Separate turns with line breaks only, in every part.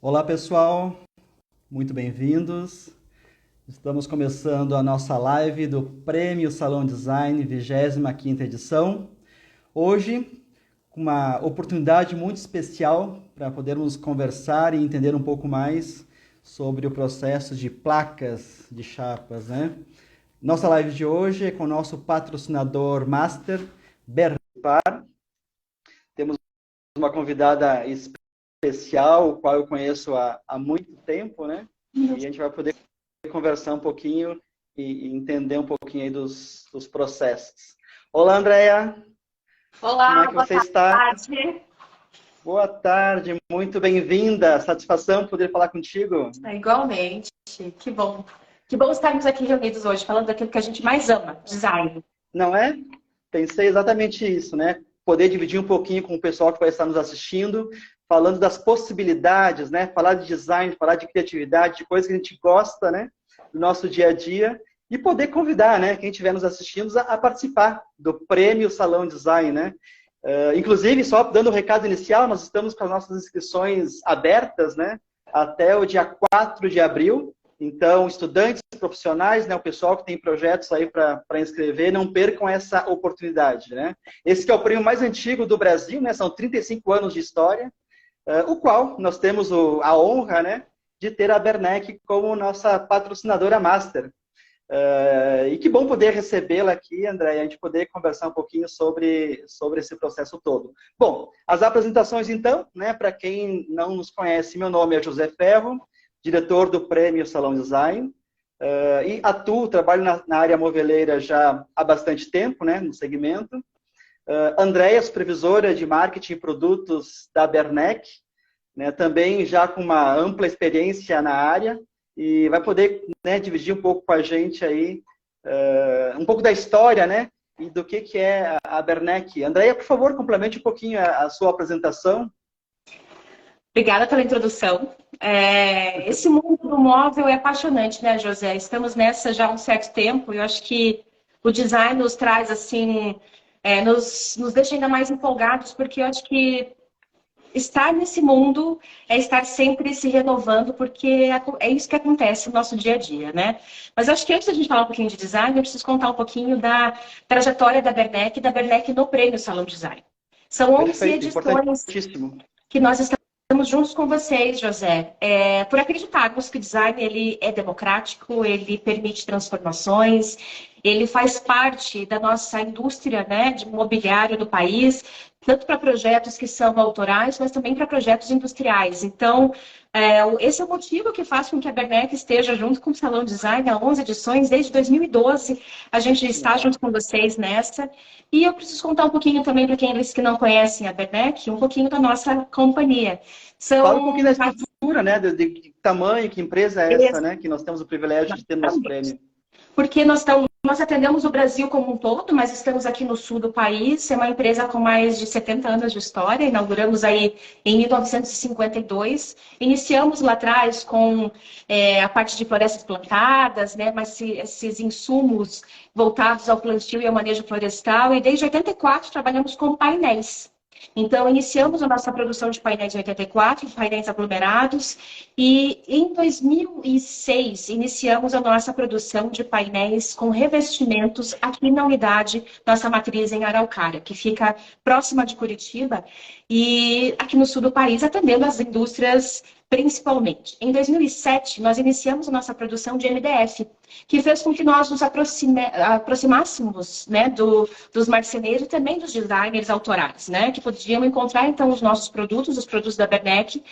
Olá, pessoal, muito bem-vindos. Estamos começando a nossa live do Prêmio Salão Design, 25ª edição. Hoje, com uma oportunidade muito especial para podermos conversar e entender um pouco mais sobre o processo de placas de chapas, né? Nossa live de hoje é com o nosso patrocinador master, Berpar. Temos uma convidada especial, o qual eu conheço há muito tempo, né? E a gente vai poder conversar um pouquinho e entender um pouquinho aí dos processos. Olá, Andréia, como é
Olá,
que
boa
você está?
tarde.
Boa tarde, muito bem-vinda. Satisfação poder falar contigo.
Igualmente. Que bom. Que bom estarmos aqui reunidos hoje, falando daquilo que a gente mais ama, design.
Não é? Pensei exatamente isso, né? Poder dividir um pouquinho com o pessoal que vai estar nos assistindo, falando das possibilidades, né? Falar de design, falar de criatividade, de coisas que a gente gosta, né? Do nosso dia a dia. E poder convidar, né? Quem estiver nos assistindo a participar do Prêmio Salão Design, né? Inclusive, só dando o recado inicial, nós estamos com as nossas inscrições abertas, né? Até o dia 4 de abril. Então, estudantes, profissionais, né, o pessoal que tem projetos aí para inscrever, não percam essa oportunidade, né? Esse que é o prêmio mais antigo do Brasil, né? São 35 anos de história, o qual nós temos a honra, né, de ter a Bernec como nossa patrocinadora master. E que bom poder recebê-la aqui, André, e a gente poder conversar um pouquinho sobre esse processo todo. Bom, as apresentações então, né, para quem não nos conhece, meu nome é José Ferro, diretor do Prêmio Salão Design, e trabalho na área moveleira já há bastante tempo, né, no segmento. Andréia, supervisora de marketing e produtos da Bernec, né, também já com uma ampla experiência na área, e vai poder, né, dividir um pouco com a gente aí, um pouco da história, né, e do que é a Bernec. Andréia, por favor, complemente um pouquinho a sua apresentação.
Obrigada pela introdução. Esse mundo do móvel é apaixonante, né, José? Estamos nessa já há um certo tempo. Eu acho que o design nos traz, assim, nos deixa ainda mais empolgados, porque eu acho que estar nesse mundo é estar sempre se renovando, porque é isso que acontece no nosso dia a dia, né? Mas acho que antes da gente falar um pouquinho de design, eu preciso contar um pouquinho da trajetória da Bernec e da Bernec no Prêmio Salão Design. São 11
Perfeito,
edições
importantíssimo.
que nós estamos juntos com vocês, José, por acreditarmos que o design ele é democrático, ele permite transformações, ele faz parte da nossa indústria, né, de mobiliário do país, tanto para projetos que são autorais, mas também para projetos industriais. Então, esse é o motivo que faz com que a Bernec esteja junto com o Salão Design há 11 edições, desde 2012. A gente está
Legal.
junto com vocês nessa. E eu preciso contar um pouquinho também para aqueles que não conhecem a Bernec, um pouquinho da nossa companhia.
Fala um pouquinho da
São
estrutura, né, de que tamanho, que empresa é essa, né, que nós temos o privilégio de ter no nosso prêmio.
porque nós atendemos o Brasil como um todo, mas estamos aqui no sul do país. É uma empresa com mais de 70 anos de história. Inauguramos aí em 1952. Iniciamos lá atrás com a parte de florestas plantadas, né? Mas esses insumos voltados ao plantio e ao manejo florestal. E desde 84 trabalhamos com painéis. Então, iniciamos a nossa produção de painéis em 84, painéis aglomerados, e em 2006 iniciamos a nossa produção de painéis com revestimentos aqui na unidade, nossa matriz em Araucária, que fica próxima de Curitiba e aqui no sul do país, atendendo as indústrias principalmente. Em 2007, nós iniciamos a nossa produção de MDF, que fez com que nós nos aproximássemos, né, dos marceneiros e também dos designers autorais, né, que podiam encontrar, então, os nossos produtos, os produtos da Bernec,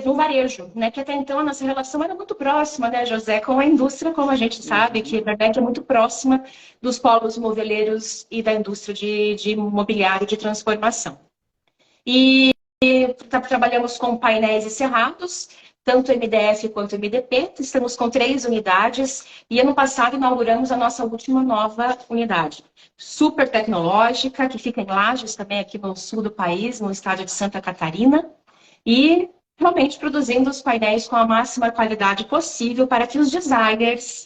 no varejo, né, que até então a nossa relação era muito próxima, né, José, com a indústria, como a gente sabe, que a Bernec é muito próxima dos polos moveleiros e da indústria de mobiliário de transformação. E trabalhamos com painéis encerrados, tanto MDF quanto MDP. Estamos com 3 unidades e ano passado inauguramos a nossa última nova unidade. Super tecnológica, que fica em Lages, também aqui no sul do país, no estado de Santa Catarina. E realmente produzindo os painéis com a máxima qualidade possível para que os designers,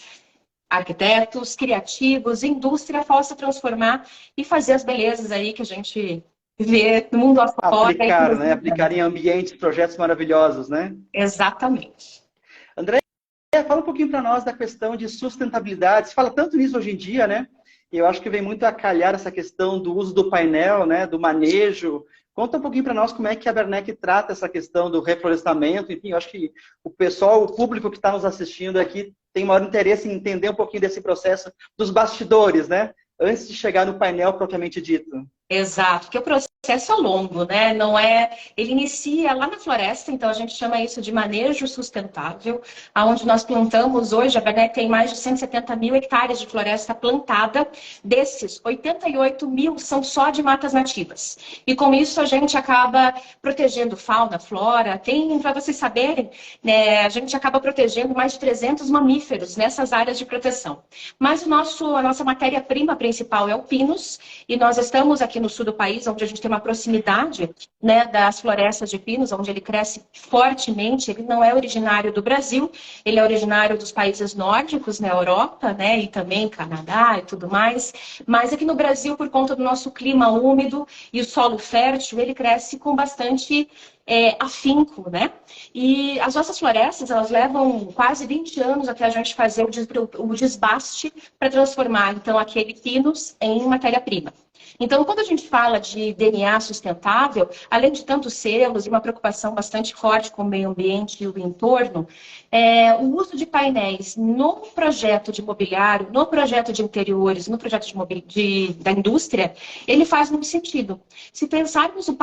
arquitetos, criativos, indústria possa transformar e fazer as belezas aí que a gente ver no mundo afora.
Aplicar, né? Aplicar em ambientes, projetos maravilhosos, né?
Exatamente.
André, fala um pouquinho para nós da questão de sustentabilidade. Se fala tanto nisso hoje em dia, né? E eu acho que vem muito a calhar essa questão do uso do painel, né? Do manejo. Conta um pouquinho para nós como é que a Bernec trata essa questão do reflorestamento. Enfim, eu acho que o pessoal, o público que está nos assistindo aqui tem maior interesse em entender um pouquinho desse processo dos bastidores, né? Antes de chegar no painel propriamente dito.
Exato, porque o processo é longo, né? Não é. Ele inicia lá na floresta, então a gente chama isso de manejo sustentável, aonde nós plantamos hoje, a Bernec tem mais de 170 mil hectares de floresta plantada, desses 88 mil são só de matas nativas. E com isso a gente acaba protegendo fauna, flora, tem, para vocês saberem, né, a gente acaba protegendo mais de 300 mamíferos nessas áreas de proteção. Mas a nossa matéria-prima principal é o pinus, e nós estamos aqui no sul do país, onde a gente tem uma proximidade, né, das florestas de pinos, onde ele cresce fortemente. Ele não é originário do Brasil, ele é originário dos países nórdicos, na Europa, né, e também Canadá e tudo mais. Mas aqui no Brasil, por conta do nosso clima úmido e o solo fértil, ele cresce com bastante afinco, né? E as nossas florestas, elas levam quase 20 anos até a gente fazer o desbaste para transformar, então, aquele pinus em matéria-prima. Então, quando a gente fala de DNA sustentável, além de tantos selos e uma preocupação bastante forte com o meio ambiente e o entorno, o uso de painéis no projeto de mobiliário, no projeto de interiores, no projeto da indústria, ele faz muito sentido. Se pensarmos o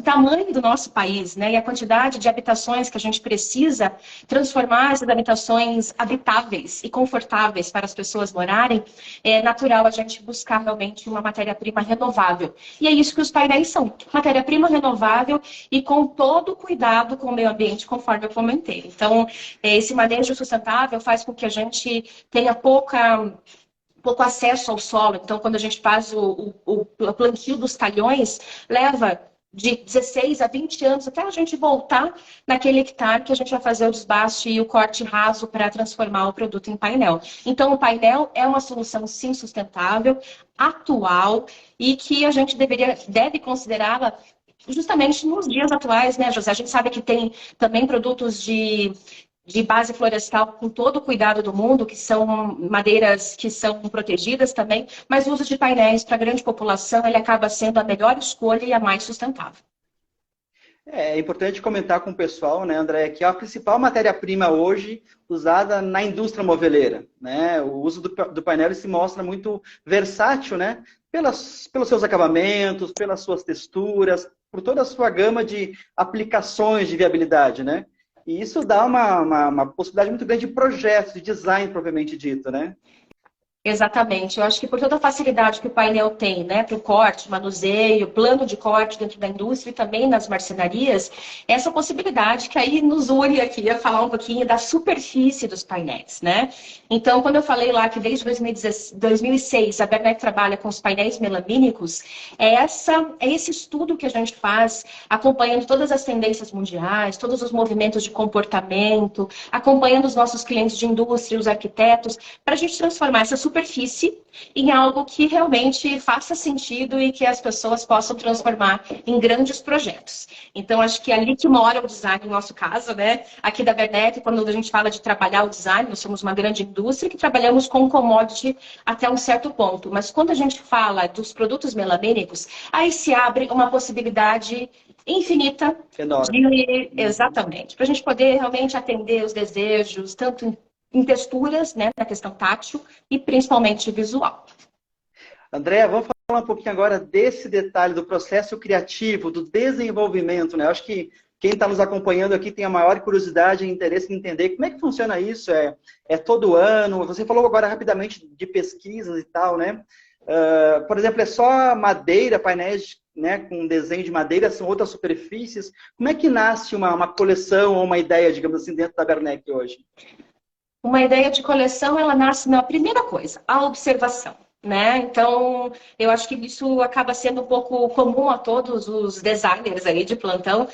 tamanho do nosso país, né, e a quantidade de habitações que a gente precisa transformar essas habitações habitáveis e confortáveis para as pessoas morarem, é natural a gente buscar realmente uma matéria-prima renovável. E é isso que os painéis são, matéria-prima renovável e com todo o cuidado com o meio ambiente, conforme eu comentei. Então, esse manejo sustentável faz com que a gente tenha pouco acesso ao solo. Então, quando a gente faz o plantio dos talhões, leva de 16 a 20 anos até a gente voltar naquele hectare que a gente vai fazer o desbaste e o corte raso para transformar o produto em painel. Então, o painel é uma solução, sim, sustentável, atual e que a gente deve considerá-la justamente nos dias atuais, né, José? A gente sabe que tem também produtos de base florestal com todo o cuidado do mundo, que são madeiras que são protegidas também, mas o uso de painéis para a grande população, ele acaba sendo a melhor escolha e a mais sustentável.
É importante comentar com o pessoal, né, André, que é a principal matéria-prima hoje usada na indústria moveleira, né? O uso do painel se mostra muito versátil, né? Pelos seus acabamentos, pelas suas texturas, por toda a sua gama de aplicações de viabilidade, né? E isso dá uma possibilidade muito grande de projetos, de design propriamente dito, né?
Exatamente. Eu acho que por toda a facilidade que o painel tem, né, para o corte, manuseio, plano de corte dentro da indústria e também nas marcenarias, essa possibilidade que aí nos une aqui a falar um pouquinho da superfície dos painéis, né? Então, quando eu falei lá que desde 2006 a Bernec trabalha com os painéis melamínicos, é esse estudo que a gente faz, acompanhando todas as tendências mundiais, todos os movimentos de comportamento, acompanhando os nossos clientes de indústria, os arquitetos, para a gente transformar essa superfície em algo que realmente faça sentido e que as pessoas possam transformar em grandes projetos. Então, acho que é ali que mora o design, no nosso caso, né? Aqui da Bernec, quando a gente fala de trabalhar o design, nós somos uma grande indústria que trabalhamos com commodity até um certo ponto. Mas quando a gente fala dos produtos melamínicos, aí se abre uma possibilidade infinita.
Enorme.
Exatamente. Para a gente poder realmente atender os desejos, tanto em texturas, né, na questão tátil e principalmente visual.
André, vamos falar um pouquinho agora desse detalhe do processo criativo, do desenvolvimento, né? Eu acho que quem está nos acompanhando aqui tem a maior curiosidade e interesse em entender como é que funciona isso. É todo ano? Você falou agora rapidamente de pesquisas e tal, né? Por exemplo, é só madeira, painéis, né, com desenho de madeira, são outras superfícies. Como é que nasce uma coleção ou uma ideia, digamos assim, dentro da Bernec hoje?
Uma ideia de coleção, ela nasce na primeira coisa, a observação, né? Então, eu acho que isso acaba sendo um pouco comum a todos os designers aí de plantão.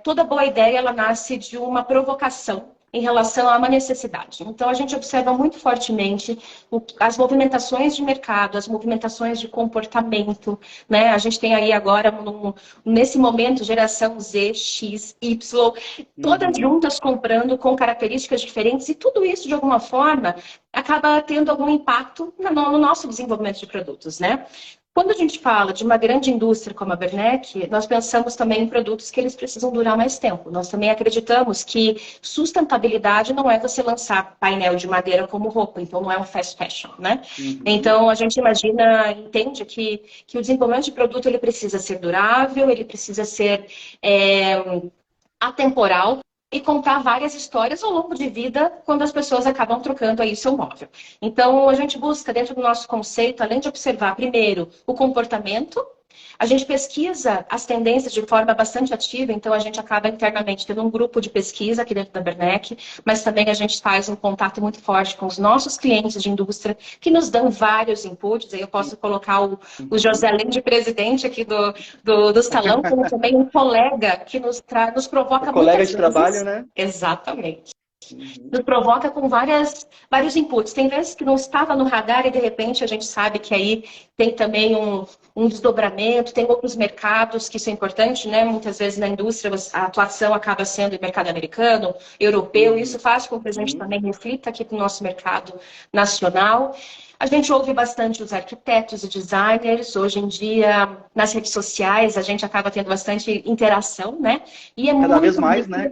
Toda boa ideia, ela nasce de uma provocação em relação a uma necessidade. Então, a gente observa muito fortemente as movimentações de mercado, as movimentações de comportamento, né? A gente tem aí agora, nesse momento, geração Z, X, Y, todas juntas comprando com características diferentes, e tudo isso, de alguma forma, acaba tendo algum impacto no nosso desenvolvimento de produtos, né? Quando a gente fala de uma grande indústria como a Bernec, nós pensamos também em produtos que eles precisam durar mais tempo. Nós também acreditamos que sustentabilidade não é você lançar painel de madeira como roupa, então não é um fast fashion, né? Então a gente imagina, entende que o desenvolvimento de produto ele precisa ser durável, ele precisa ser atemporal e contar várias histórias ao longo de vida quando as pessoas acabam trocando aí seu móvel. Então, a gente busca, dentro do nosso conceito, além de observar, primeiro, o comportamento, a gente pesquisa as tendências de forma bastante ativa, então a gente acaba internamente tendo um grupo de pesquisa aqui dentro da Bernec, mas também a gente faz um contato muito forte com os nossos clientes de indústria, que nos dão vários inputs. Aí eu posso colocar o José, além de presidente aqui do salão, como também um colega que nos provoca
colega
muitas
de
vezes.
Trabalho, né?
Exatamente. Nos provoca com vários inputs. Tem vezes que não estava no radar e, de repente, a gente sabe que aí tem também um desdobramento, tem outros mercados, que isso é importante, né? Muitas vezes na indústria a atuação acaba sendo em mercado americano, europeu, e isso faz com que a gente também reflita aqui para o nosso mercado nacional. A gente ouve bastante os arquitetos e designers. Hoje em dia, nas redes sociais, a gente acaba tendo bastante interação, né? E é
Cada vez mais, né?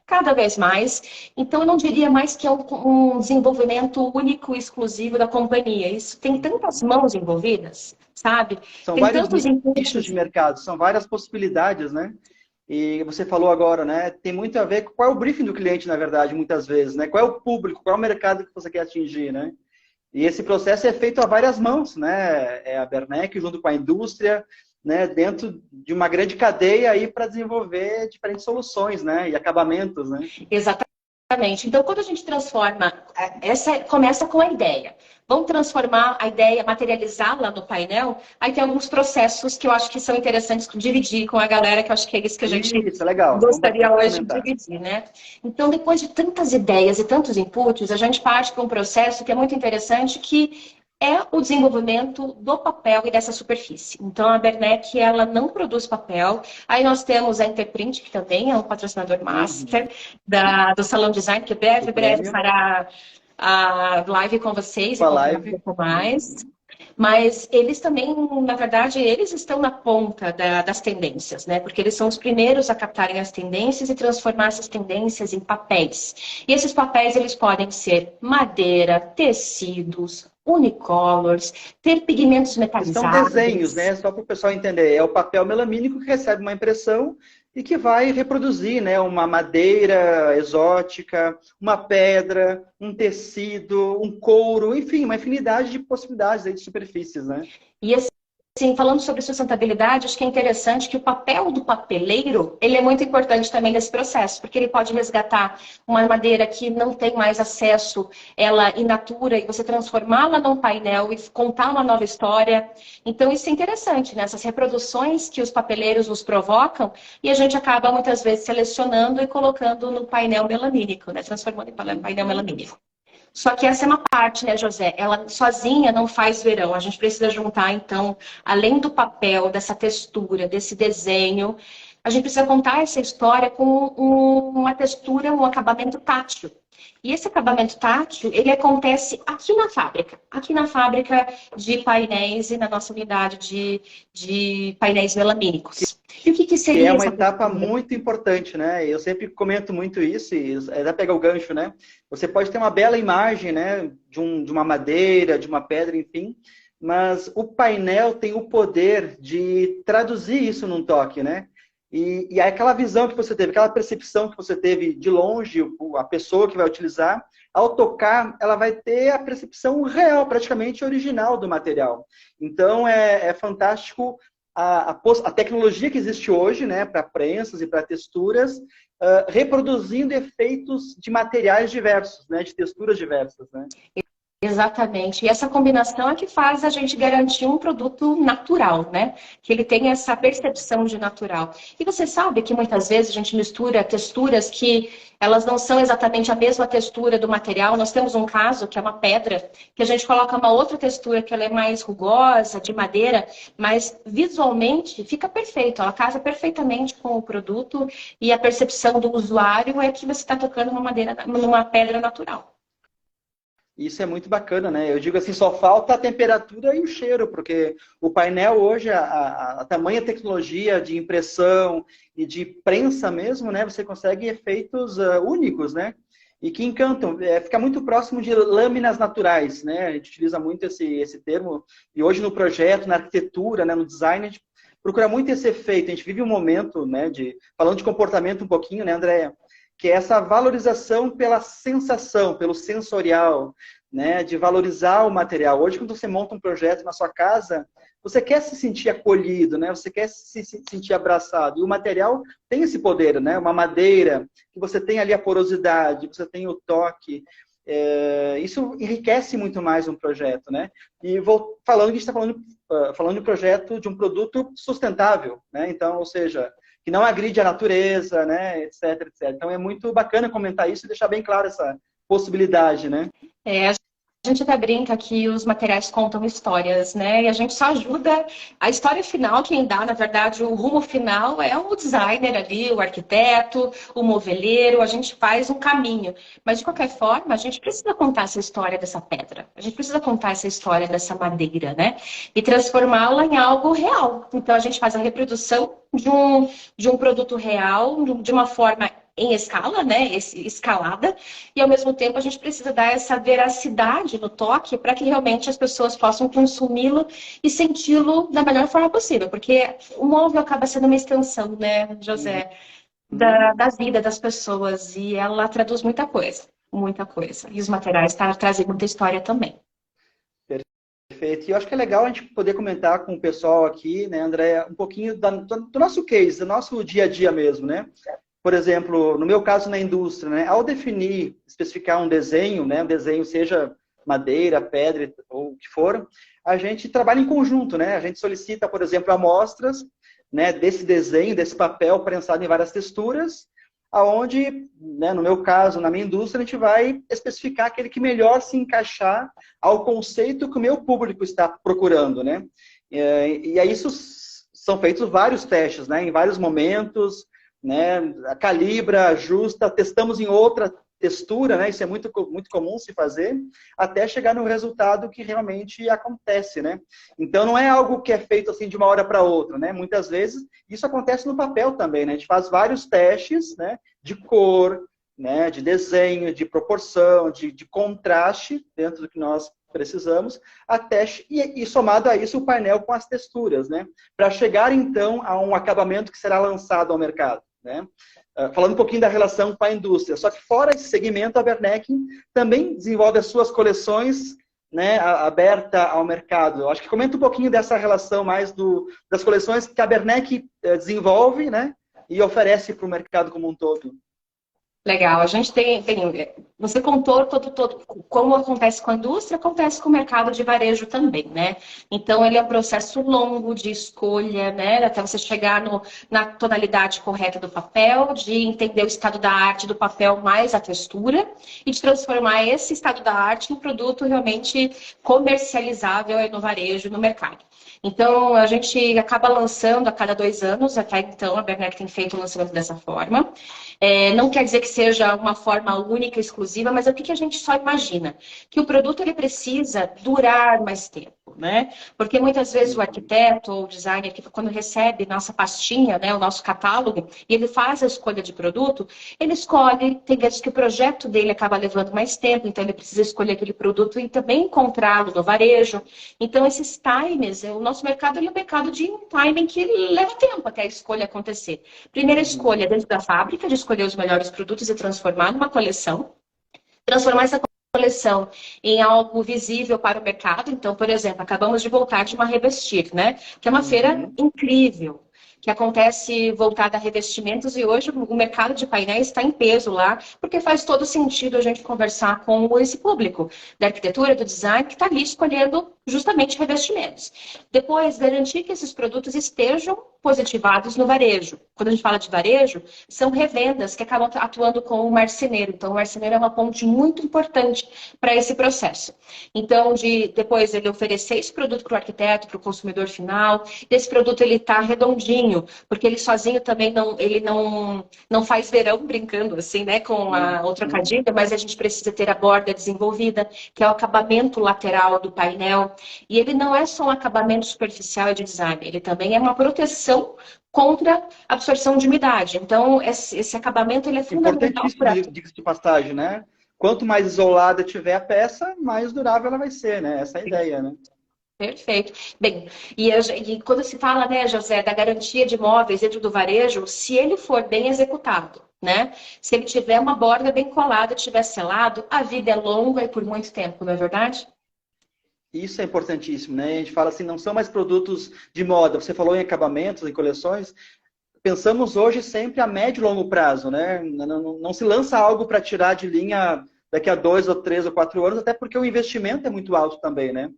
Cada vez mais. Então, eu não diria mais que é um desenvolvimento único e exclusivo da companhia. Isso tem tantas mãos envolvidas, sabe?
São
Tem
vários
tantos
nichos de mercado, são várias possibilidades, né? E você falou agora, né? Tem muito a ver com qual é o briefing do cliente, na verdade, muitas vezes, né? Qual é o público, qual é o mercado que você quer atingir, né? E esse processo é feito a várias mãos, né? É a Bernec junto com a indústria, né? Dentro de uma grande cadeia aí para desenvolver diferentes soluções, né? E acabamentos, né?
Exatamente. Então, quando a gente transforma, começa com a ideia. Vamos transformar a ideia, materializá-la no painel. Aí tem alguns processos que eu acho que são interessantes dividir com a galera, que eu acho que é isso que a gente gostaria hoje de dividir, né? Então, depois de tantas ideias e tantos inputs, a gente parte para um processo que é muito interessante, que é o desenvolvimento do papel e dessa superfície. Então, a Bernec, ela não produz papel. Aí nós temos a Interprint, que também é um patrocinador master do Salão Design, que breve fará a live com vocês e contar um pouco mais. Mas eles também, na verdade, eles estão na ponta das tendências, né? Porque eles são os primeiros a captarem as tendências e transformar essas tendências em papéis. E esses papéis, eles podem ser madeira, tecidos, unicolors, ter pigmentos metalizados.
São desenhos, né? Só para o pessoal entender. É o papel melamínico que recebe uma impressão e que vai reproduzir, né? Uma madeira exótica, uma pedra, um tecido, um couro, enfim, uma infinidade de possibilidades aí de superfícies, né?
E assim, falando sobre sustentabilidade, acho que é interessante que o papel do papeleiro, ele é muito importante também nesse processo, porque ele pode resgatar uma madeira que não tem mais acesso, ela in natura, e você transformá-la num painel e contar uma nova história. Então, isso é interessante, né? Essas reproduções que os papeleiros nos provocam, e a gente acaba, muitas vezes, selecionando e colocando no painel melamínico, né? Transformando em painel melamínico. Só que essa é uma parte, né, José? Ela sozinha não faz verão. A gente precisa juntar, então, além do papel, dessa textura, desse desenho, a gente precisa contar essa história com uma textura, um acabamento tátil. E esse acabamento tátil, ele acontece aqui na fábrica de painéis e na nossa unidade de painéis melamínicos. E o que seria
que é uma etapa muito importante, né? Eu sempre comento muito isso, e até pegar o gancho, né? Você pode ter uma bela imagem, né? De uma madeira, de uma pedra, enfim, mas o painel tem o poder de traduzir isso num toque, né? E aquela visão que você teve, aquela percepção que você teve de longe, a pessoa que vai utilizar, ao tocar, ela vai ter a percepção real, praticamente original do material. Então, é fantástico a tecnologia que existe hoje, né, para prensas e para texturas, reproduzindo efeitos de materiais diversos, né, de texturas diversas, né?
Exatamente. E essa combinação é que faz a gente garantir um produto natural, né? Que ele tenha essa percepção de natural. E você sabe que muitas vezes a gente mistura texturas que elas não são exatamente a mesma textura do material. Nós temos um caso que é uma pedra, que a gente coloca uma outra textura que ela é mais rugosa, de madeira, mas visualmente fica perfeito. Ela casa perfeitamente com o produto e a percepção do usuário é que você está tocando uma madeira, numa pedra natural.
Isso é muito bacana, né? Eu digo assim, só falta a temperatura e o cheiro, porque o painel hoje, a tamanha tecnologia de impressão e de prensa mesmo, né? Você consegue efeitos únicos, né? E que encantam. Fica muito próximo de lâminas naturais, né? A gente utiliza muito esse termo. E hoje no projeto, na arquitetura, né? No design, a gente procura muito esse efeito. A gente vive um momento, né? Falando de comportamento um pouquinho, né, Andréia? Que é essa valorização pela sensação, pelo sensorial, né, de valorizar o material. Hoje, quando você monta um projeto na sua casa, você quer se sentir acolhido, né? Você quer se sentir abraçado. E o material tem esse poder, né? Uma madeira, que você tem ali a porosidade, você tem o toque. Isso enriquece muito mais um projeto, né? E vou falando que a gente está falando de um projeto, de um produto sustentável, né? Então, ou seja, que não agride a natureza, né, etc, etc. Então é muito bacana comentar isso e deixar bem claro essa possibilidade, né?
A gente até brinca que os materiais contam histórias, né? E a gente só ajuda. A história final, quem dá, na verdade, o rumo final é o designer ali, o arquiteto, o moveleiro. A gente faz um caminho. Mas, de qualquer forma, a gente precisa contar essa história dessa pedra. A gente precisa contar essa história dessa madeira, né? E transformá-la em algo real. Então, a gente faz a reprodução de um produto real, de uma forma em escala, né, escalada, e ao mesmo tempo a gente precisa dar essa veracidade no toque para que realmente as pessoas possam consumi-lo e senti-lo da melhor forma possível, porque o móvel acaba sendo uma extensão, né, José, da vida das pessoas, e ela traduz muita coisa, muita coisa. E os materiais trazem muita história também.
Perfeito. E eu acho que é legal a gente poder comentar com o pessoal aqui, né, André, um pouquinho do nosso case, do nosso dia a dia mesmo, né? Por exemplo, no meu caso na indústria, né, ao definir, especificar um desenho, né, um desenho seja madeira, pedra ou o que for, a gente trabalha em conjunto, né? A gente solicita, por exemplo, amostras, né, desse desenho, desse papel prensado em várias texturas, aonde, né, no meu caso, na minha indústria, a gente vai especificar aquele que melhor se encaixar ao conceito que o meu público está procurando, né? E aí isso são feitos vários testes, né, em vários momentos, né, calibra, ajusta, testamos em outra textura, né, isso é muito, muito comum se fazer, até chegar no resultado que realmente acontece, né. Então não é algo que é feito assim de uma hora para outra, né, muitas vezes isso acontece no papel também, né, a gente faz vários testes, né, de cor, né, de desenho, de proporção, de contraste dentro do que nós precisamos, até, e somado a isso o painel com as texturas, né, para chegar então a um acabamento que será lançado ao mercado. Né? Falando um pouquinho da relação com a indústria. Só que fora esse segmento, a Werneck também desenvolve as suas coleções, né, aberta ao mercado. Eu acho que comenta um pouquinho dessa relação mais das coleções que a Werneck desenvolve, né, e oferece para o mercado como um todo.
Legal, a gente você contou como acontece com a indústria, acontece com o mercado de varejo também, né? Então, ele é um processo longo de escolha, né? Até você chegar na tonalidade correta do papel, de entender o estado da arte do papel mais a textura e de transformar esse estado da arte em produto realmente comercializável no varejo, no mercado. Então, a gente acaba lançando a cada 2 anos, até então a Werneck tem feito o lançamento dessa forma. Não quer dizer que seja uma forma única, exclusiva, mas é o que a gente só imagina? Que o produto ele precisa durar mais tempo, né? Porque muitas vezes o arquiteto ou o designer, que quando recebe nossa pastinha, né, o nosso catálogo, e ele faz a escolha de produto, ele escolhe, tem vezes que o projeto dele acaba levando mais tempo, então ele precisa escolher aquele produto e também encontrá-lo no varejo. Então, esses times, o nosso mercado é um mercado de um timing que leva tempo até a escolha acontecer. Primeira escolha dentro da fábrica, de escolher os melhores produtos e transformar numa coleção. Transformar essa coleção em algo visível para o mercado. Então, por exemplo, acabamos de voltar de uma Revestir, né? Que é uma feira incrível, que acontece voltada a revestimentos, e hoje o mercado de painéis está em peso lá, porque faz todo sentido a gente conversar com esse público da arquitetura, do design, que está ali escolhendo justamente revestimentos. Depois, garantir que esses produtos estejam positivados no varejo. Quando a gente fala de varejo, são revendas que acabam atuando com o marceneiro. Então, o marceneiro é uma ponte muito importante para esse processo. Então, depois ele oferecer esse produto para o arquiteto, para o consumidor final, esse produto ele está redondinho, porque ele sozinho também não faz verão, brincando assim, né, com a outra cadilha, mas a gente precisa ter a borda desenvolvida, que é o acabamento lateral do painel. E ele não é só um acabamento superficial de design, ele também é uma proteção contra absorção de umidade. Então, esse acabamento ele é fundamental para...
Importantíssimo, diga-se de passagem, né? Quanto mais isolada tiver a peça, mais durável ela vai ser, né? Essa é a ideia, né?
Perfeito. Bem, e quando se fala, né, José, da garantia de imóveis dentro do varejo, se ele for bem executado, né? Se ele tiver uma borda bem colada, tiver selado, a vida é longa e por muito tempo, não é verdade?
Isso é importantíssimo, né? A gente fala assim, não são mais produtos de moda. Você falou em acabamentos, em coleções. Pensamos hoje sempre a médio e longo prazo, né? Não se lança algo para tirar de linha daqui a 2 ou 3 ou 4 anos, até porque o investimento é muito alto também, né?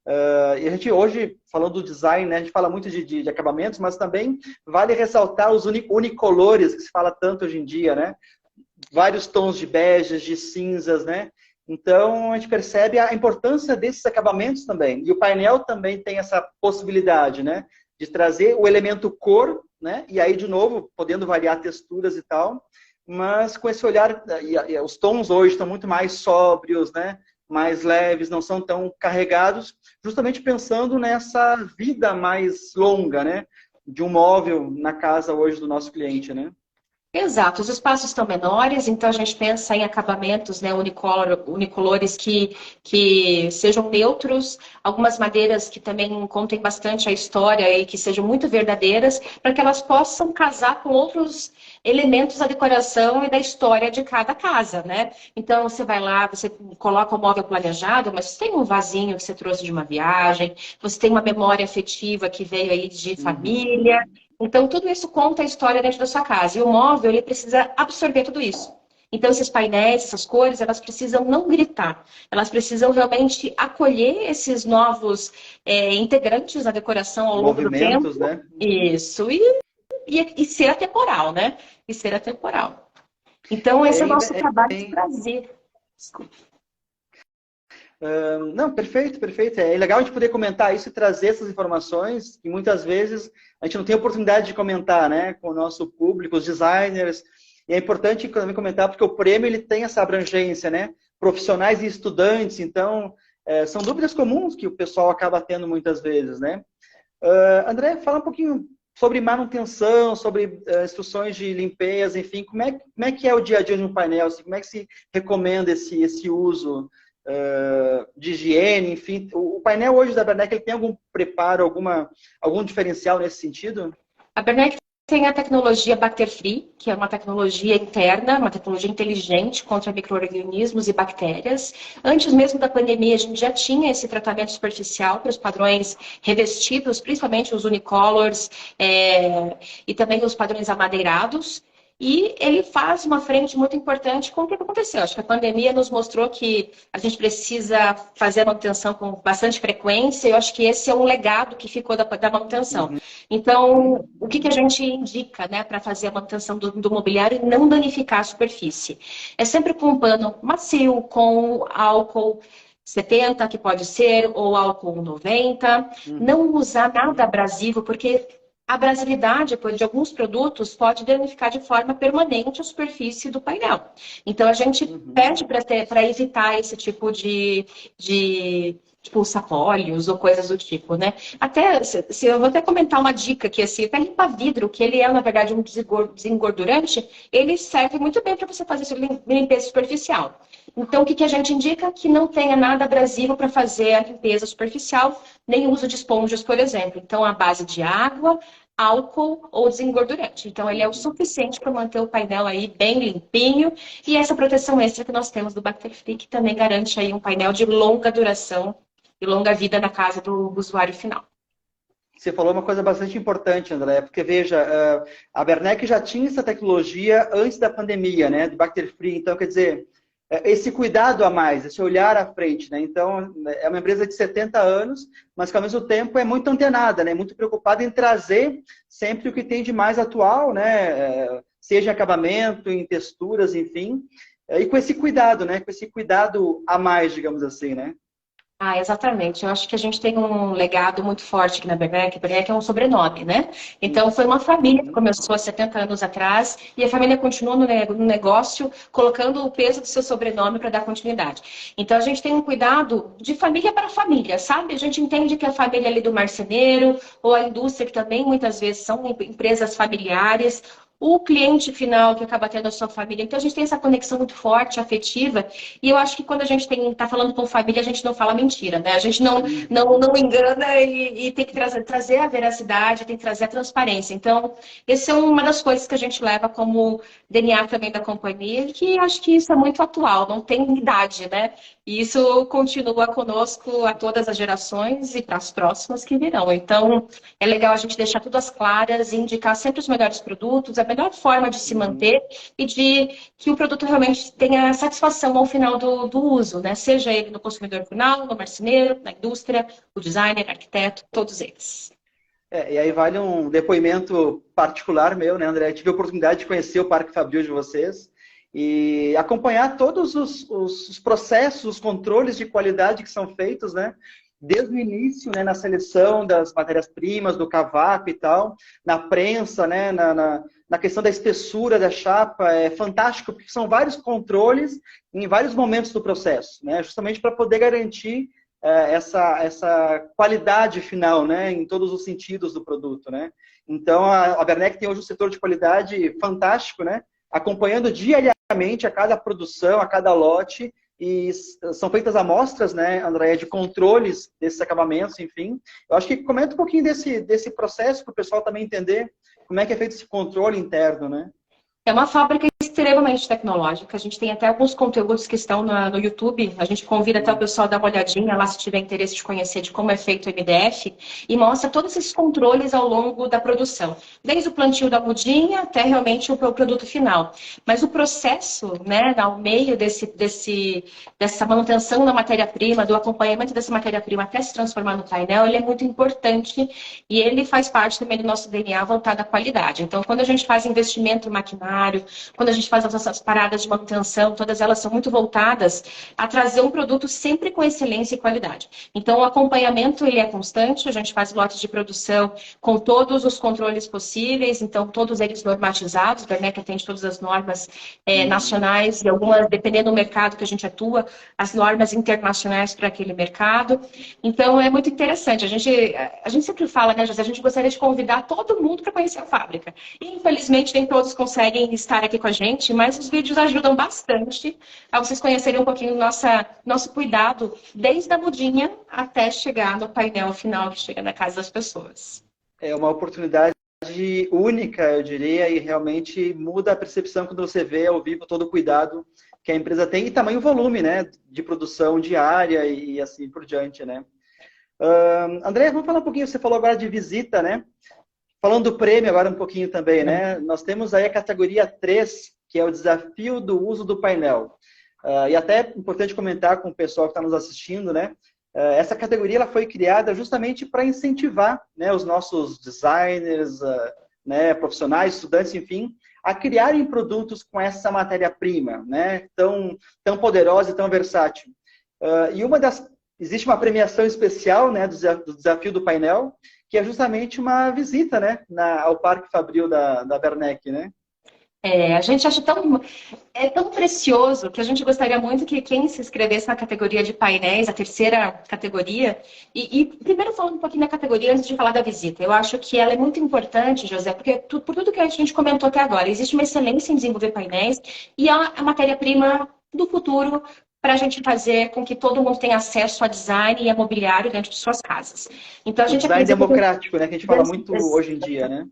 E a gente hoje, falando do design, né, a gente fala muito de acabamentos, mas também vale ressaltar os unicolores, que se fala tanto hoje em dia, né? Vários tons de beges, de cinzas, né? Então, a gente percebe a importância desses acabamentos também. E o painel também tem essa possibilidade, né? De trazer o elemento cor, né? E aí, de novo, podendo variar texturas e tal, mas com esse olhar, e os tons hoje estão muito mais sóbrios, né? Mais leves, não são tão carregados, justamente pensando nessa vida mais longa, né? De um móvel na casa hoje do nosso cliente, né?
Exato, os espaços estão menores, então a gente pensa em acabamentos, né, unicolores que sejam neutros, algumas madeiras que também contem bastante a história e que sejam muito verdadeiras, para que elas possam casar com outros elementos da decoração e da história de cada casa, né? Então você vai lá, você coloca o móvel planejado, mas você tem um vasinho que você trouxe de uma viagem, você tem uma memória afetiva que veio aí de família. Então, tudo isso conta a história dentro da sua casa. E o móvel, ele precisa absorver tudo isso. Então, esses painéis, essas cores, elas precisam não gritar. Elas precisam realmente acolher esses novos integrantes da decoração ao longo do tempo.
Movimentos, né?
Isso. E ser atemporal, né? E ser atemporal. Então, esse é o nosso trabalho de trazer. Desculpa.
Não, perfeito, perfeito. É legal a gente poder comentar isso e trazer essas informações que muitas vezes a gente não tem oportunidade de comentar, né, com o nosso público, os designers. E é importante também comentar porque o prêmio ele tem essa abrangência, né, profissionais e estudantes. Então, são dúvidas comuns que o pessoal acaba tendo muitas vezes, né. André, fala um pouquinho sobre manutenção, sobre instruções de limpeza, enfim, como é que é o dia a dia de um painel? Assim, como é que se recomenda esse uso de higiene, enfim. O painel hoje da Bernec, ele tem algum preparo, algum diferencial nesse sentido?
A Bernec tem a tecnologia Bacter Free, que é uma tecnologia interna, uma tecnologia inteligente contra micro-organismos e bactérias. Antes mesmo da pandemia, a gente já tinha esse tratamento superficial para os padrões revestidos, principalmente os unicolors e também os padrões amadeirados. E ele faz uma frente muito importante com o que aconteceu. Acho que a pandemia nos mostrou que a gente precisa fazer a manutenção com bastante frequência. Eu acho que esse é um legado que ficou da manutenção. Então, o que a gente indica, né, para fazer a manutenção do mobiliário e não danificar a superfície? É sempre com um pano macio, com álcool 70, que pode ser, ou álcool 90. Não usar nada abrasivo, porque a abrasividade de alguns produtos pode danificar de forma permanente a superfície do painel. Então, a gente pede para evitar esse tipo de tipo sapólios ou coisas do tipo, né? Até, eu vou até comentar uma dica aqui, assim, até limpar vidro, que ele é, na verdade, um desengordurante, ele serve muito bem para você fazer limpeza superficial. Então, o que a gente indica? Que não tenha nada abrasivo para fazer a limpeza superficial, nem uso de esponjas, por exemplo. Então, a base de água, álcool ou desengordurante. Então, ele é o suficiente para manter o painel aí bem limpinho. E essa proteção extra que nós temos do Bacter Free, que também garante aí um painel de longa duração e longa vida na casa do usuário final.
você falou uma coisa bastante importante, André, porque veja, a Bernec já tinha essa tecnologia antes da pandemia, né, do Bacter Free, então quer dizer, esse cuidado a mais, esse olhar à frente, né, então é uma empresa de 70 anos, mas que ao mesmo tempo é muito antenada, né, muito preocupada em trazer sempre o que tem de mais atual, né, seja em acabamento, em texturas, enfim, e com esse cuidado, né, com esse cuidado a mais, digamos assim, né.
Ah, exatamente. Eu acho que a gente tem um legado muito forte aqui na Bernec. Bernec é um sobrenome, né? Então, foi uma família que começou há 70 anos atrás e a família continua no negócio colocando o peso do seu sobrenome para dar continuidade. Então, a gente tem um cuidado de família para família, sabe? A gente entende que a família ali do marceneiro ou a indústria, que também muitas vezes são empresas familiares, o cliente final que acaba tendo a sua família. Então, a gente tem essa conexão muito forte, afetiva, e eu acho que quando a gente está falando com família, a gente não fala mentira, né? A gente não engana e tem que trazer a veracidade, tem que trazer a transparência. Então, essa é uma das coisas que a gente leva como DNA também da companhia, e que acho que isso é muito atual, não tem idade, né? E isso continua conosco a todas as gerações e para as próximas que virão. Então, é legal a gente deixar tudo às claras e indicar sempre os melhores produtos, a melhor forma de se manter e de que o produto realmente tenha satisfação ao final do uso, né? Seja ele no consumidor final, no marceneiro, na indústria, o designer, arquiteto, todos eles.
E aí vale um depoimento particular meu, né, André? Eu tive a oportunidade de conhecer o Parque Fabril de vocês e acompanhar todos os processos, os controles de qualidade que são feitos, né? Desde o início, né, na seleção das matérias-primas, do cavaco e tal, na prensa, né, na questão da espessura da chapa, é fantástico, porque são vários controles em vários momentos do processo, né, justamente para poder garantir essa qualidade final, né, em todos os sentidos do produto, né. Então, a Bernec tem hoje um setor de qualidade fantástico, né, acompanhando diariamente a cada produção, a cada lote, e são feitas amostras, né, Andréia, de controles desses acabamentos, enfim. Eu acho que comenta um pouquinho desse processo para o pessoal também entender como é que é feito esse controle interno, né?
É uma fábrica extremamente tecnológica. A gente tem até alguns conteúdos que estão no YouTube. A gente convida até o pessoal a dar uma olhadinha lá se tiver interesse de conhecer de como é feito o MDF e mostra todos esses controles ao longo da produção, desde o plantio da mudinha até realmente o produto final. Mas o processo, né, ao meio dessa manutenção da matéria-prima, do acompanhamento dessa matéria-prima até se transformar no painel, ele é muito importante e ele faz parte também do nosso DNA voltado à qualidade. Então, quando a gente faz investimento em maquinário, quando a gente faz as nossas paradas de manutenção, todas elas são muito voltadas a trazer um produto sempre com excelência e qualidade. Então, o acompanhamento ele é constante, a gente faz lotes de produção com todos os controles possíveis, então todos eles normatizados, a Bernec atende todas as normas nacionais e algumas, dependendo do mercado que a gente atua, as normas internacionais para aquele mercado. Então, é muito interessante. A gente sempre fala, né, José, a gente gostaria de convidar todo mundo para conhecer a fábrica. E, infelizmente, nem todos conseguem estar aqui com a gente, mas os vídeos ajudam bastante a vocês conhecerem um pouquinho nosso cuidado, desde a mudinha até chegar no painel final que chega na casa das pessoas.
É uma oportunidade única, eu diria, e realmente muda a percepção quando você vê ao vivo todo o cuidado que a empresa tem e tamanho volume, né, de produção diária e assim por diante, né. André, vamos falar um pouquinho, você falou agora de visita, né? Falando do prêmio agora um pouquinho também, né? Nós temos aí a categoria 3, que é o desafio do uso do painel. E até é importante comentar com o pessoal que está nos assistindo, né? Essa categoria ela foi criada justamente para incentivar, né, os nossos designers, né, profissionais, estudantes, enfim, a criarem produtos com essa matéria-prima, né? Tão poderosa e tão versátil. E existe uma premiação especial, né, do desafio do painel, que é justamente uma visita, né, ao Parque Fabril da Bernec, né?
A gente acha tão precioso que a gente gostaria muito que quem se inscrevesse na categoria de painéis, a terceira categoria, e primeiro falando um pouquinho da categoria antes de falar da visita. Eu acho que ela é muito importante, José, porque por tudo que a gente comentou até agora, existe uma excelência em desenvolver painéis e a matéria-prima do futuro para a gente fazer com que todo mundo tenha acesso a design e a mobiliário dentro de suas casas. Então, a gente
design democrático, né, que a gente fala muito hoje em dia, né?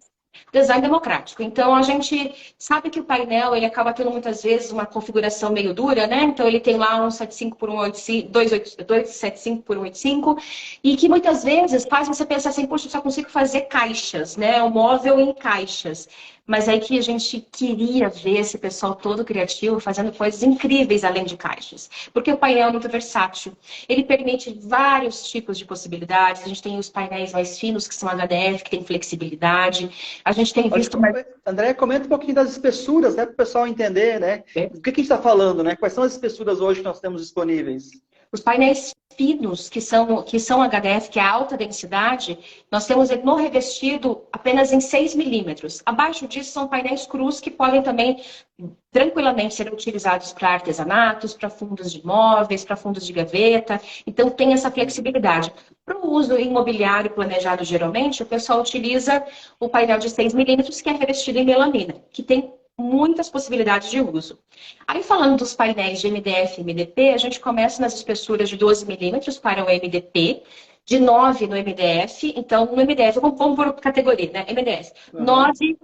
Design democrático. Então, a gente sabe que o painel, ele acaba tendo muitas vezes uma configuração meio dura, né? Então, ele tem lá um 75 por 185, 275 por 185, e que muitas vezes faz você pensar assim, poxa, eu só consigo fazer caixas, né? O móvel em caixas. Mas aí que a gente queria ver esse pessoal todo criativo fazendo coisas incríveis além de caixas. Porque o painel é muito versátil. Ele permite vários tipos de possibilidades. A gente tem os painéis mais finos, que são HDF, que tem flexibilidade. A gente tem visto mais...
André, comenta um pouquinho das espessuras, né, para o pessoal entender, né? Do que a gente está falando, né? Quais são as espessuras hoje que nós temos disponíveis?
Os painéis finos, que são HDF, que é alta densidade, nós temos ele no revestido apenas em 6 milímetros. Abaixo disso são painéis crus que podem também tranquilamente ser utilizados para artesanatos, para fundos de móveis, para fundos de gaveta. Então tem essa flexibilidade. Para o uso imobiliário planejado geralmente, o pessoal utiliza o painel de 6 milímetros que é revestido em melamina, que tem muitas possibilidades de uso. Aí, falando dos painéis de MDF e MDP, a gente começa nas espessuras de 12 milímetros para o MDP, de 9 no MDF. Então, no MDF, vamos por categoria, né? MDF, 9,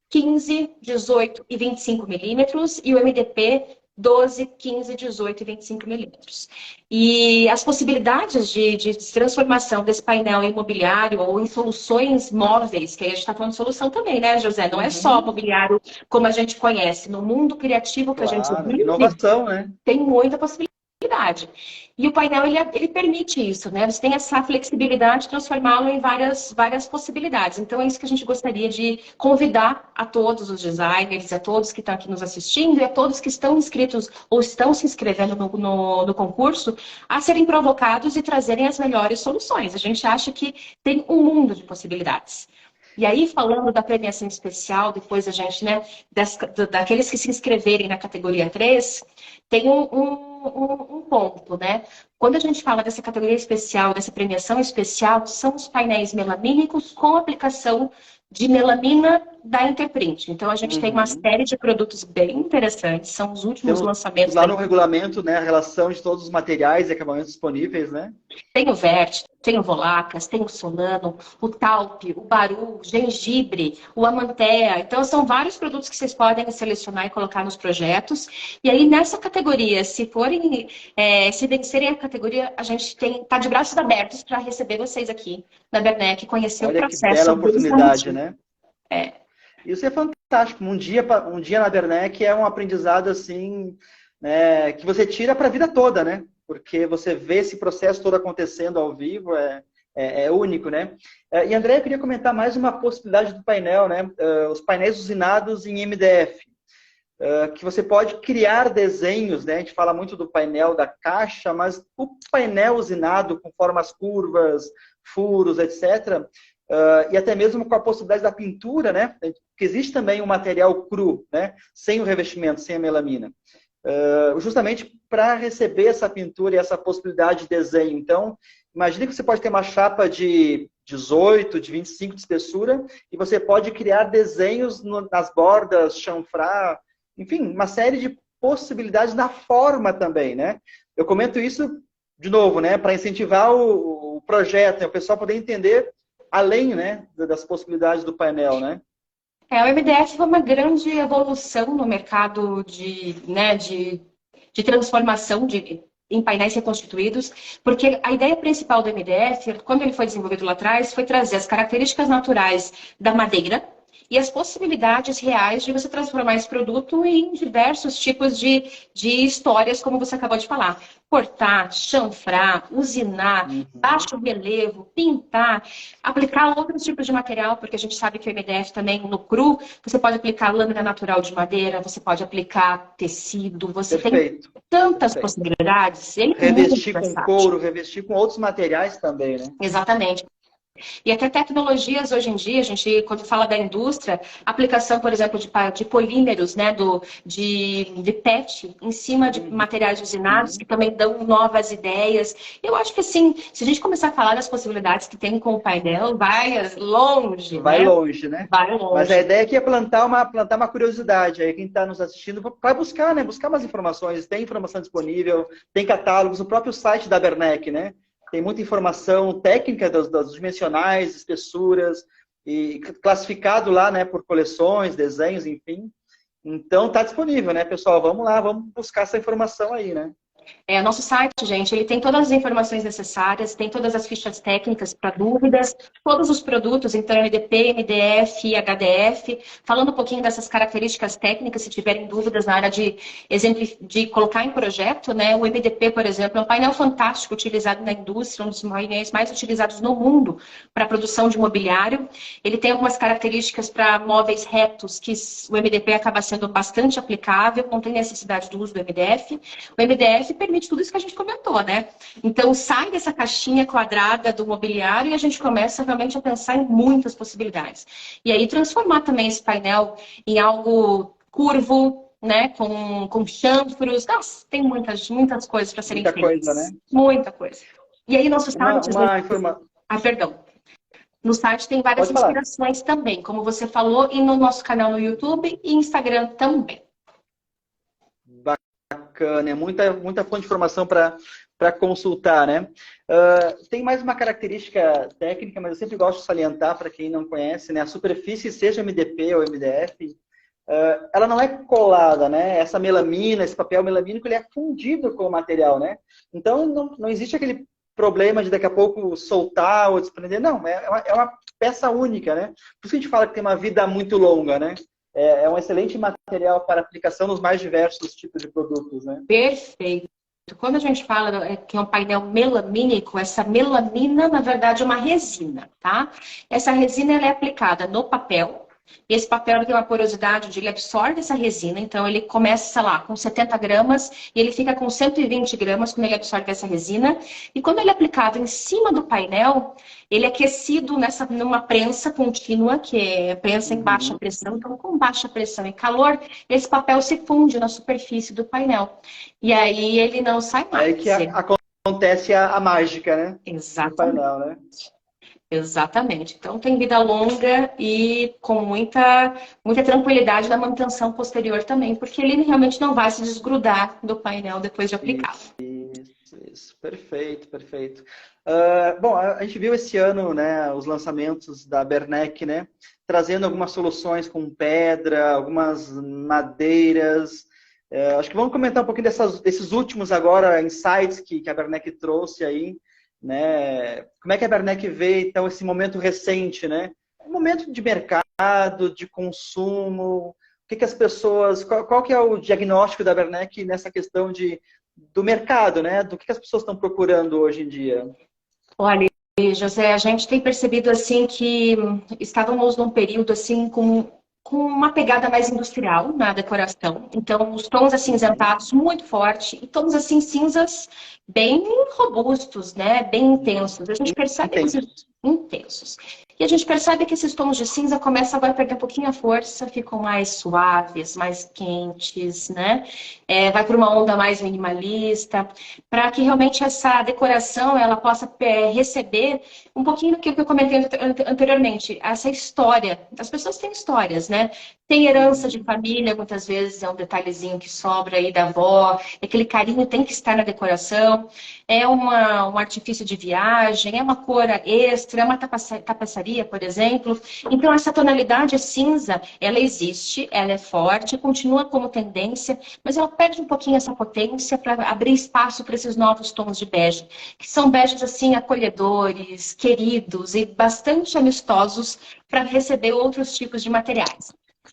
15, 18 e 25 milímetros. E o MDP, 12, 15, 18 e 25 milímetros. E as possibilidades de transformação desse painel em mobiliário ou em soluções móveis, que aí a gente está falando de solução também, né, José? Não é só mobiliário como a gente conhece. No mundo criativo que a gente vive,
inovação, né?
Tem muita possibilidade. E o painel, ele permite isso, né? Você tem essa flexibilidade de transformá-lo em várias possibilidades. Então, é isso que a gente gostaria de convidar a todos os designers, a todos que estão aqui nos assistindo e a todos que estão inscritos ou estão se inscrevendo no concurso a serem provocados e trazerem as melhores soluções. A gente acha que tem um mundo de possibilidades. E aí, falando da premiação especial, depois a gente, né, daqueles que se inscreverem na categoria 3, tem um ponto, né? Quando a gente fala dessa categoria especial, dessa premiação especial, são os painéis melamínicos com aplicação de melamina da Interprint. Então, a gente tem uma série de produtos bem interessantes, são os últimos lançamentos.
Lá no regulamento, né, a relação de todos os materiais e acabamentos disponíveis, né?
Tem o Vert, tem o Volacas, tem o Solano, o Talp, o Baru, o Gengibre, o Amantea. Então, são vários produtos que vocês podem selecionar e colocar nos projetos. E aí, nessa categoria, se vencerem a categoria, a gente tá de braços abertos para receber vocês aqui na Bernec, conhecer o processo.
Olha que bela oportunidade, né?
É.
Isso é fantástico. Um dia na Bernec é um aprendizado assim, né, que você tira para a vida toda, né? Porque você vê esse processo todo acontecendo ao vivo, é único, né? E André, eu queria comentar mais uma possibilidade do painel, né? Os painéis usinados em MDF, que você pode criar desenhos, né? A gente fala muito do painel da caixa, mas o painel usinado com formas curvas, furos, etc., e até mesmo com a possibilidade da pintura, né? Porque existe também um material cru, né? Sem o revestimento, sem a melamina. Justamente para receber essa pintura e essa possibilidade de desenho. Então, imagine que você pode ter uma chapa de 18, de 25 de espessura, e você pode criar desenhos nas bordas, chanfrar, enfim, uma série de possibilidades na forma também, né? Eu comento isso, de novo, né, para incentivar o projeto, né, o pessoal poder entender além, né, das possibilidades do painel, né?
O MDF foi uma grande evolução no mercado de transformação em painéis reconstituídos, porque a ideia principal do MDF, quando ele foi desenvolvido lá atrás, foi trazer as características naturais da madeira e as possibilidades reais de você transformar esse produto em diversos tipos de histórias, como você acabou de falar. Cortar, chanfrar, usinar, baixo relevo, pintar, aplicar outros tipos de material, porque a gente sabe que o MDF também, no cru, você pode aplicar lâmina natural de madeira, você pode aplicar tecido, você tem tantas possibilidades.
Revestir com couro, revestir com outros materiais também, né?
Exatamente. E até tecnologias hoje em dia, a gente, quando fala da indústria, aplicação, por exemplo, de polímeros, né, de PET em cima de materiais usinados, que também dão novas ideias. Eu acho que, assim, se a gente começar a falar das possibilidades que tem com o painel, vai longe.
Vai longe, né?
Vai longe.
Mas a ideia aqui é plantar uma curiosidade. Aí quem está nos assistindo vai buscar, né? Buscar mais informações. Tem informação disponível, tem catálogos, o próprio site da Bernec, né? Tem muita informação técnica das dimensionais, espessuras. e classificado lá, né, por coleções, desenhos, enfim. Então tá disponível, né, pessoal? Vamos lá, vamos buscar essa informação aí, né?
Nosso site, gente, ele tem todas as informações necessárias, tem todas as fichas técnicas para dúvidas, todos os produtos, então MDP, MDF e HDF, falando um pouquinho dessas características técnicas, se tiverem dúvidas na área de colocar em projeto, né? O MDP, por exemplo, é um painel fantástico utilizado na indústria, um dos painéis mais utilizados no mundo para a produção de mobiliário. Ele tem algumas características para móveis retos, que o MDP acaba sendo bastante aplicável, não tem necessidade do uso do MDF. O MDF permite tudo isso que a gente comentou, né? Então, sai dessa caixinha quadrada do mobiliário e a gente começa realmente a pensar em muitas possibilidades. E aí, transformar também esse painel em algo curvo, né? Com chanfros. Nossa, tem muitas coisas para serem feitas.
Muita coisa, né?
Muita coisa. E aí, nosso site...
Uma informação...
perdão. No site tem várias inspirações também, como você falou, e no nosso canal no YouTube e Instagram também.
Bacana, é muita fonte de informação para consultar, né? Tem mais uma característica técnica, mas eu sempre gosto de salientar para quem não conhece, né? A superfície, seja MDP ou MDF, ela não é colada, né? Essa melamina, esse papel melamínico, ele é fundido com o material, né? Então, não existe aquele problema de daqui a pouco soltar ou desprender. Não, é uma peça única, né? Por isso que a gente fala que tem uma vida muito longa, né? É um excelente material para aplicação nos mais diversos tipos de produtos, né?
Perfeito. Quando a gente fala que é um painel melamínico, essa melamina, na verdade, é uma resina, tá? Essa resina ela é aplicada no papel. Esse papel tem uma porosidade, ele absorve essa resina, então ele começa, sei lá, com 70 gramas e ele fica com 120 gramas quando ele absorve essa resina. E quando ele é aplicado em cima do painel, ele é aquecido numa prensa contínua, que é prensa em baixa pressão. Então, com baixa pressão e calor, esse papel se funde na superfície do painel. E aí ele não sai mais.
É aí que acontece a mágica, né?
Exatamente.
Do painel, né?
Exatamente. Então tem vida longa e com muita tranquilidade na manutenção posterior também, porque ele realmente não vai se desgrudar do painel depois de aplicado.
Isso. Perfeito, perfeito. Bom, a gente viu esse ano, né, os lançamentos da Bernec, né, trazendo algumas soluções com pedra, algumas madeiras. Acho que vamos comentar um pouquinho desses últimos agora, insights que a Bernec trouxe aí. Né? Como é que a Bernec vê, então, esse momento recente, né? Um momento de mercado, de consumo, o que as pessoas... Qual que é o diagnóstico da Bernec nessa questão do mercado, né? Do que as pessoas estão procurando hoje em dia?
Olha, José, a gente tem percebido, assim, que estávamos num período, assim, com uma pegada mais industrial na decoração. Então, os tons acinzentados muito forte e tons assim cinzas bem robustos, né? Bem intensos. A gente percebe intensos. E a gente percebe que esses tons de cinza começam agora a perder um pouquinho a força, ficam mais suaves, mais quentes, né? Vai para uma onda mais minimalista, para que realmente essa decoração ela possa receber um pouquinho do que eu comentei anteriormente, essa história. As pessoas têm histórias, né? Tem herança de família, muitas vezes é um detalhezinho que sobra aí da avó, aquele carinho tem que estar na decoração, é um artifício de viagem, é uma cor extra, é uma tapeçaria, por exemplo. Então, essa tonalidade cinza, ela existe, ela é forte, continua como tendência, mas ela perde um pouquinho essa potência para abrir espaço para esses novos tons de bege, que são beges, assim, acolhedores, queridos e bastante amistosos para receber outros tipos de materiais.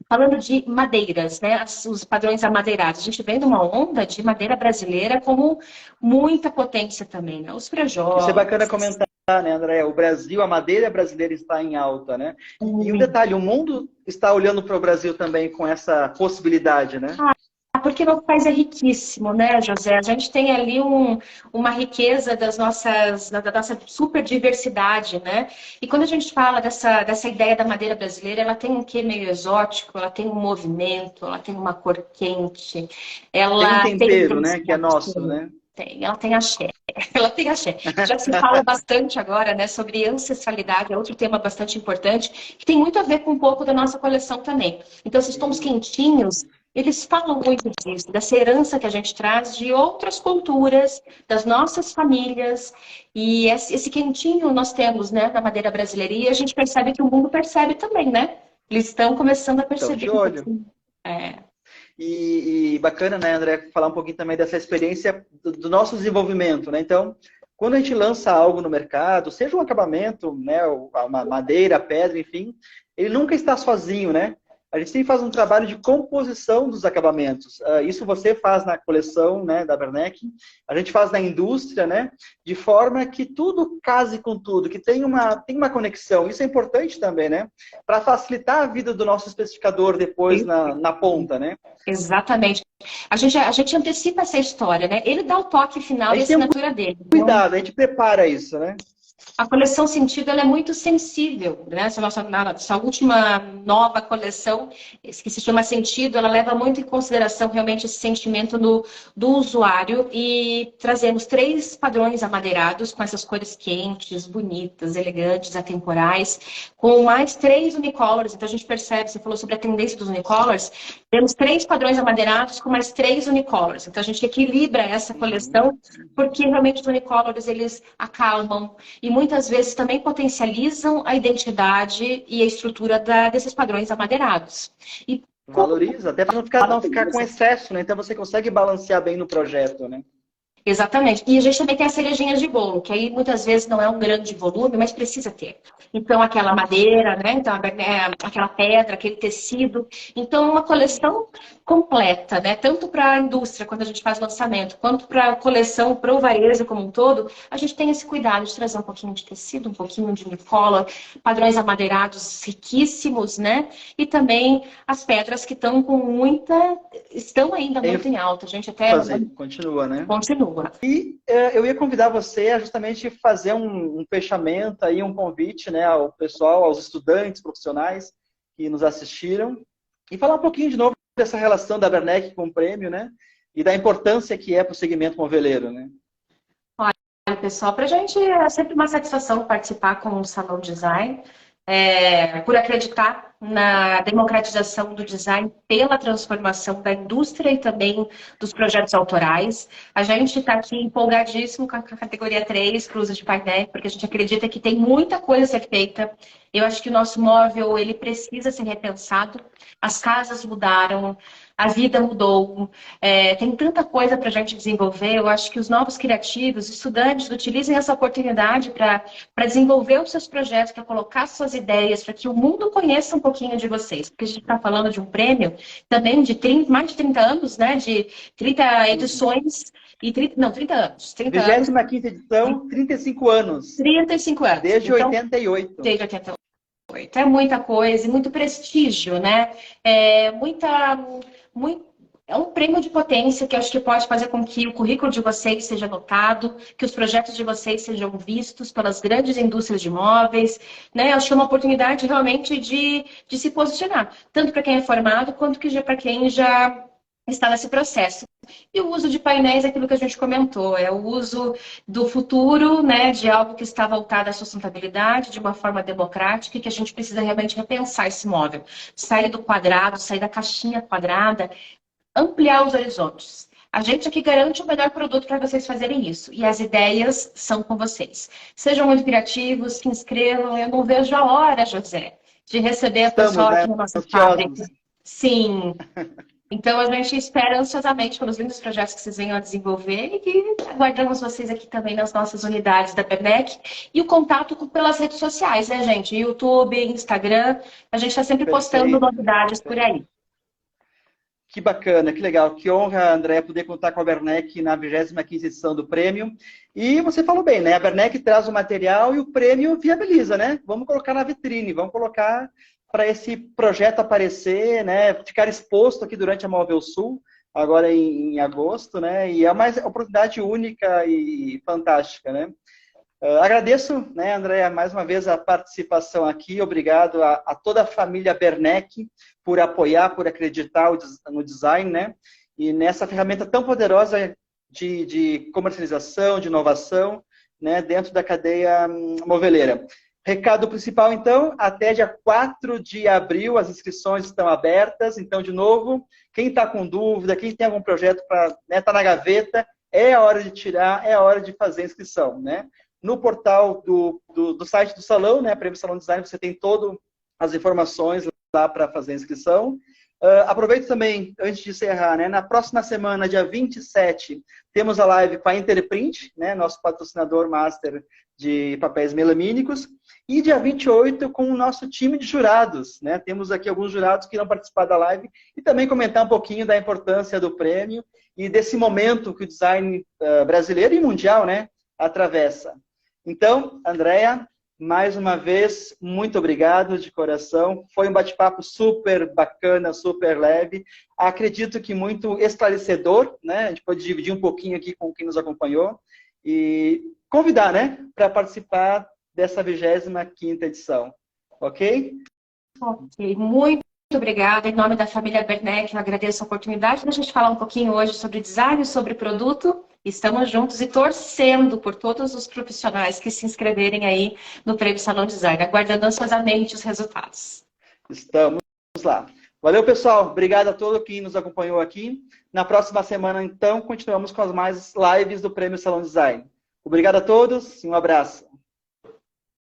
Falando de madeiras, né? Os padrões amadeirados. A gente vem de uma onda de madeira brasileira como muita potência também, né? Os prejóis.
Isso é bacana comentar, né, Andréa? O Brasil, a madeira brasileira está em alta, né? E um detalhe, o mundo está olhando para o Brasil também com essa possibilidade, né?
Porque nosso país é riquíssimo, né, José? A gente tem ali uma riqueza da nossa super diversidade, né? E quando a gente fala dessa ideia da madeira brasileira, ela tem um quê meio exótico, ela tem um movimento, ela tem uma cor quente, ela
tem um tempero, né, que é nosso, né?
Ela tem axé. Ela tem axé. Já se fala bastante agora, né, sobre ancestralidade, é outro tema bastante importante, que tem muito a ver com um pouco da nossa coleção também. Então, esses tons quentinhos, eles falam muito disso, dessa herança que a gente traz de outras culturas, das nossas famílias, e esse quentinho nós temos, né, na madeira brasileira, e a gente percebe que o mundo percebe também, né? Eles estão começando a
Então, de
perceber.
olho.
É,
E bacana, né, André, falar um pouquinho também dessa experiência do nosso desenvolvimento, né? Então, quando a gente lança algo no mercado, seja um acabamento, né, uma madeira, pedra, enfim, ele nunca está sozinho, né? A gente sempre faz um trabalho de composição dos acabamentos. Isso você faz na coleção, né, da Bernec, a gente faz na indústria, né, de forma que tudo case com tudo, que tem uma conexão. Isso é importante também, né, para facilitar a vida do nosso especificador depois na ponta, né?
exatamente. A gente antecipa essa história, né? Ele dá o toque final
A
e a
gente tem um
assinatura dele. Então,
cuidado, a gente prepara isso, né?
a coleção Sentido ela é muito sensível, né? Essa última nova coleção, que se chama Sentido, ela leva muito em consideração realmente esse sentimento do usuário e trazemos 3 padrões amadeirados com essas cores quentes, bonitas, elegantes, atemporais, com mais 3 unicolors. Então a gente percebe, você falou sobre a tendência dos unicolors, temos 3 padrões amadeirados com mais 3 unicolors. Então a gente equilibra essa coleção porque realmente os unicolors eles acalmam e muitas vezes também potencializam a identidade e a estrutura desses padrões amadeirados. E
Valoriza, até para não ficar com excesso, né? Então você consegue balancear bem no projeto, né?
exatamente. E a gente também tem as cerejinhas de bolo, que aí muitas vezes não é um grande volume, mas precisa ter. Então, aquela madeira, né? Então, aquela pedra, aquele tecido. Então, uma coleção completa, né? Tanto para a indústria, quando a gente faz lançamento, quanto para a coleção, para o varejo como um todo, a gente tem esse cuidado de trazer um pouquinho de tecido, um pouquinho de unicola, padrões amadeirados riquíssimos, né? E também as pedras que estão com estão ainda muito em alta. A gente até
Continua, né?
continua.
E eu ia convidar você a justamente fazer um fechamento aí, um convite, né, ao pessoal, aos estudantes profissionais que nos assistiram e falar um pouquinho de novo dessa relação da Bernec com o prêmio, né, e da importância que é para o segmento moveleiro, né?
Olha, pessoal, para a gente é sempre uma satisfação participar com o Salão Design, por acreditar na democratização do design pela transformação da indústria e também dos projetos autorais. A gente está aqui empolgadíssimo com a categoria 3 para o uso de painel, porque a gente acredita que tem muita coisa a ser feita. Eu acho que o nosso móvel ele precisa ser repensado. As casas mudaram, a vida mudou, tem tanta coisa para a gente desenvolver. Eu acho que os novos criativos, estudantes, utilizem essa oportunidade para desenvolver os seus projetos, para colocar suas ideias, para que o mundo conheça um pouquinho de vocês. Porque a gente está falando de um prêmio também de mais de 30 anos, né? De 30 edições e 30 anos.
25ª edição, 35 anos.
35 anos.
Desde
então,
88.
Desde 88. É muita coisa e muito prestígio, né? É um prêmio de potência que eu acho que pode fazer com que o currículo de vocês seja notado, que os projetos de vocês sejam vistos pelas grandes indústrias de imóveis, né? Eu acho que é uma oportunidade realmente de se posicionar, tanto para quem é formado, quanto para quem já está nesse processo. E o uso de painéis é aquilo que a gente comentou, é o uso do futuro, né, de algo que está voltado à sustentabilidade, de uma forma democrática, e que a gente precisa realmente repensar esse móvel. Sair do quadrado, sair da caixinha quadrada, ampliar os horizontes. A gente aqui garante o melhor produto para vocês fazerem isso. E as ideias são com vocês. Sejam muito criativos, se inscrevam. Eu não vejo a hora, José, de receber a pessoa aqui na nossa fábrica. Sim. Então, a gente espera ansiosamente pelos lindos projetos que vocês venham a desenvolver e aguardamos vocês aqui também nas nossas unidades da Bernec e o contato pelas redes sociais, né, gente? YouTube, Instagram, a gente está sempre postando novidades por aí.
Que bacana, que legal. Que honra, André, poder contar com a Bernec na 25ª edição do prêmio. E você falou bem, né? A Bernec traz o material e o prêmio viabiliza, né? Vamos colocar na vitrine, vamos colocar para esse projeto aparecer, né? Ficar exposto aqui durante a Móvel Sul, agora em agosto, né? E é uma oportunidade única e fantástica, né? Agradeço, né, Andréa, mais uma vez a participação aqui. Obrigado a toda a família Bernec por apoiar, por acreditar no design, né? E nessa ferramenta tão poderosa de comercialização, de inovação, né, dentro da cadeia moveleira. Recado principal, então, até dia 4 de abril as inscrições estão abertas. Então, de novo, quem está com dúvida, quem tem algum projeto para tá na gaveta, é a hora de tirar, é a hora de fazer a inscrição, né? No portal do site do Salão, né, Prêmio Salão Design, você tem todas as informações lá para fazer a inscrição. Aproveito também, antes de encerrar, né, na próxima semana, dia 27, temos a live com a Interprint, né, nosso patrocinador master de papéis melamínicos, e dia 28 com o nosso time de jurados, né? Temos aqui alguns jurados que irão participar da live e também comentar um pouquinho da importância do prêmio e desse momento que o design brasileiro e mundial, né, atravessa. Então, Andréa, mais uma vez, muito obrigado de coração. Foi um bate-papo super bacana, super leve. Acredito que muito esclarecedor, né? A gente pode dividir um pouquinho aqui com quem nos acompanhou e convidar, né, para participar dessa 25ª edição. Ok?
Ok, muito obrigada. Em nome da família Werneck, eu agradeço a oportunidade de a gente falar um pouquinho hoje sobre design, sobre produto. Estamos juntos e torcendo por todos os profissionais que se inscreverem aí no Prêmio Salão Design, aguardando ansiosamente os resultados.
Estamos lá. Valeu, pessoal. Obrigado a todo quem nos acompanhou aqui. Na próxima semana, então, continuamos com as mais lives do Prêmio Salão Design. Obrigado a todos e um abraço.